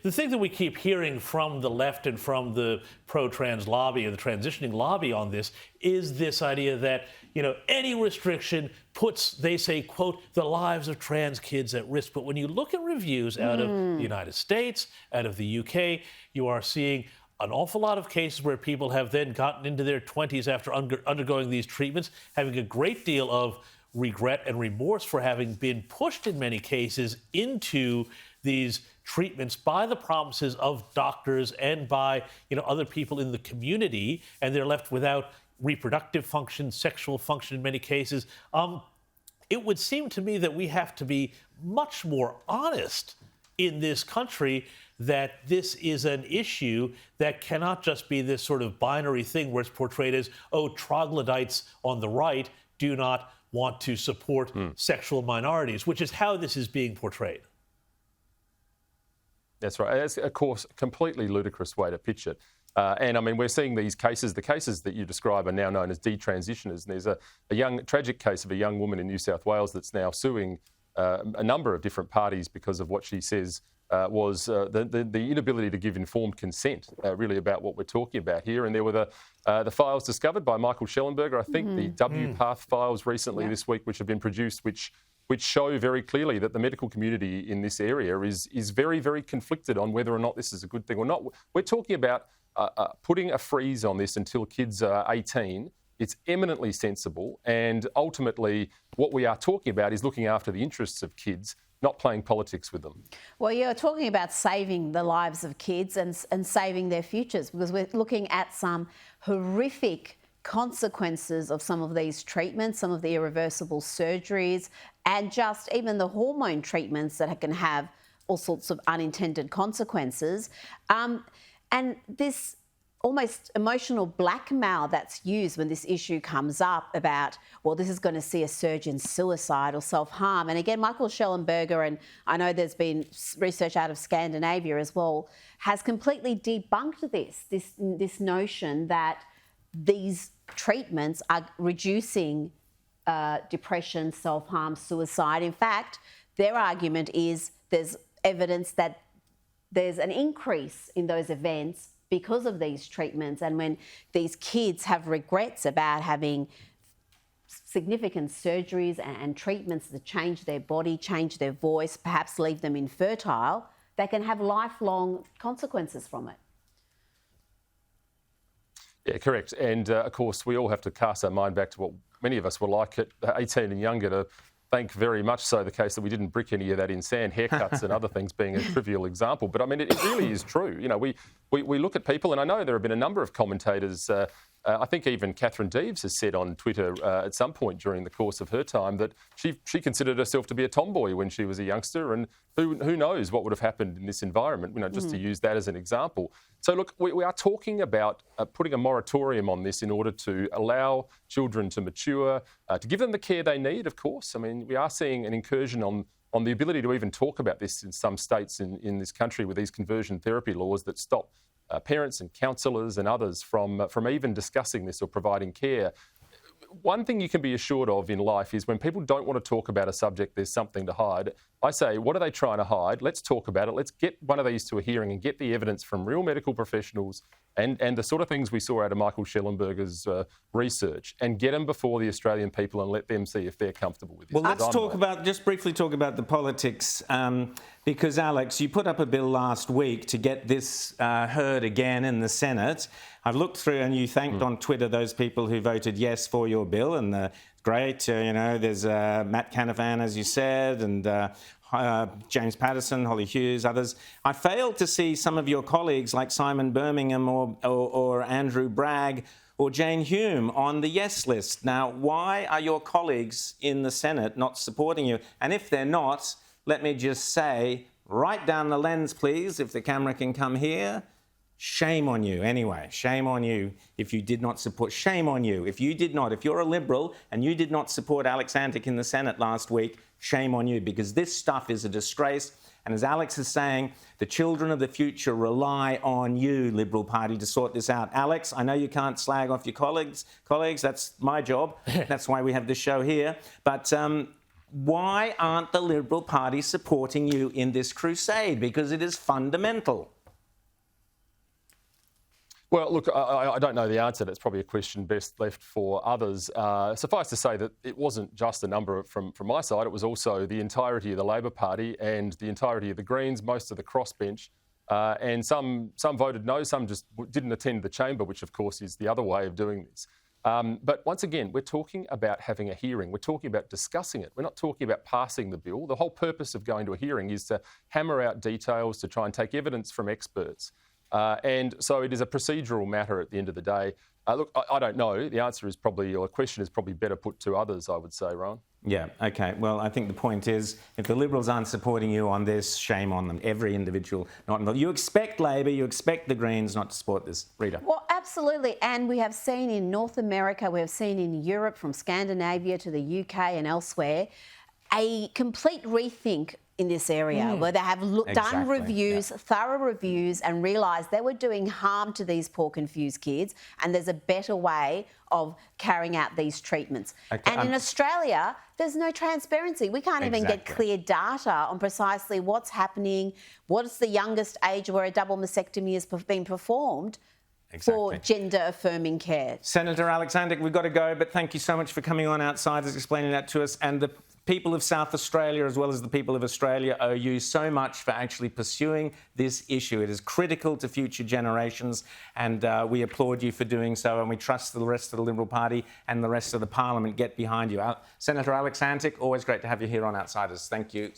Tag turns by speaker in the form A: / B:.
A: The thing that we keep hearing from the left and from the pro-trans lobby or the transitioning lobby on this is this idea that, any restriction puts, they say, quote, the lives of trans kids at risk. But when you look at reviews out of the United States, out of the UK, you are seeing an awful lot of cases where people have then gotten into their 20s after undergoing these treatments, having a great deal of regret and remorse for having been pushed in many cases into these treatments by the promises of doctors and by other people in the community, and they're left without reproductive function, sexual function in many cases. It would seem to me that we have to be much more honest in this country that this is an issue that cannot just be this sort of binary thing where it's portrayed as, troglodytes on the right do not want to support sexual minorities, which is how this is being portrayed.
B: That's right. That's, of course, a completely ludicrous way to pitch it. And I mean, we're seeing these cases, the cases that you describe are now known as detransitioners. And there's a tragic case of a young woman in New South Wales that's now suing a number of different parties because of what she says was the inability to give informed consent, really about what we're talking about here. And there were the files discovered by Michael Schellenberger, I think, the WPATH files recently this week, which have been produced, which show very clearly that the medical community in this area is very, very conflicted on whether or not this is a good thing or not. We're talking about putting a freeze on this until kids are 18. It's eminently sensible, and ultimately what we are talking about is looking after the interests of kids, not playing politics with them.
C: Well, you're talking about saving the lives of kids and saving their futures, because we're looking at some horrific consequences of some of these treatments, some of the irreversible surgeries, and just even the hormone treatments that can have all sorts of unintended consequences. And this almost emotional blackmail that's used when this issue comes up about, well, this is going to see a surge in suicide or self-harm. And again, Michael Schellenberger, and I know there's been research out of Scandinavia as well, has completely debunked this notion that these treatments are reducing depression, self-harm, suicide. In fact, their argument is there's evidence that there's an increase in those events because of these treatments. And when these kids have regrets about having significant surgeries and treatments that change their body, change their voice, perhaps leave them infertile, they can have lifelong consequences from it.
B: Yeah, correct. And of course, we all have to cast our mind back to what many of us were like at 18 and younger, to thank very much so the case that we didn't brick any of that in sand, haircuts and other things being a trivial example. But I mean, it really is true. We look at people, and I know there have been a number of commentators, I think even Catherine Deves has said on Twitter at some point during the course of her time that she considered herself to be a tomboy when she was a youngster, and who knows what would have happened in this environment, just to use that as an example. So look, we are talking about putting a moratorium on this in order to allow children to mature, to give them the care they need, of course. I mean, we are seeing an incursion on the ability to even talk about this in some states in this country with these conversion therapy laws that stop parents and counsellors and others from even discussing this or providing care. One thing you can be assured of in life is when people don't want to talk about a subject, there's something to hide. I say, what are they trying to hide? Let's talk about it. Let's get one of these to a hearing and get the evidence from real medical professionals and the sort of things we saw out of Michael Schellenberger's research, and get them before the Australian people and let them see if they're comfortable with it.
D: Well, let's just briefly talk about the politics, because, Alex, you put up a bill last week to get this heard again in the Senate. I've looked through, and you thanked on Twitter those people who voted yes for your bill, and great, there's Matt Canavan, as you said, and James Patterson, Holly Hughes, others. I failed to see some of your colleagues like Simon Birmingham or Andrew Bragg or Jane Hume on the yes list. Now, why are your colleagues in the Senate not supporting you? And if they're not, let me just say, right down the lens, please, if the camera can come here. Shame on you. Anyway, shame on you if you did not support. Shame on you if you're a Liberal and you did not support Alex Antic in the Senate last week, shame on you, because this stuff is a disgrace. And as Alex is saying, the children of the future rely on you, Liberal Party, to sort this out. Alex, I know you can't slag off your colleagues. That's my job. That's why we have this show here. But Why aren't the Liberal Party supporting you in this crusade? Because it is fundamental.
B: Well, look, I don't know the answer. That's probably a question best left for others. Suffice to say that it wasn't just a number from my side. It was also the entirety of the Labor Party and the entirety of the Greens, most of the crossbench. And some voted no, some just didn't attend the chamber, which, of course, is the other way of doing this. But once again, we're talking about having a hearing. We're talking about discussing it. We're not talking about passing the bill. The whole purpose of going to a hearing is to hammer out details, to try and take evidence from experts. And so it is a procedural matter at the end of the day. Look, I don't know. The answer is probably, or the question is probably better put to others, I would say, Rowan.
D: Yeah, OK. Well, I think the point is, if the Liberals aren't supporting you on this, shame on them. Every individual not involved. You expect Labor, you expect the Greens not to support this. Rita.
C: Well, absolutely. And we have seen in North America, we have seen in Europe, from Scandinavia to the UK and elsewhere, a complete rethink in this area where they have done reviews, thorough reviews, and realised they were doing harm to these poor, confused kids, and there's a better way of carrying out these treatments. Okay, and in Australia, there's no transparency. We can't even get clear data on precisely what's happening, what's the youngest age where a double mastectomy has been performed. For gender-affirming care.
D: Senator Alex Antic, we've got to go, but thank you so much for coming on Outsiders, explaining that to us. And the people of South Australia, as well as the people of Australia, owe you so much for actually pursuing this issue. It is critical to future generations, and we applaud you for doing so, and we trust the rest of the Liberal Party and the rest of the Parliament get behind you. Senator Alex Antic, always great to have you here on Outsiders. Thank you.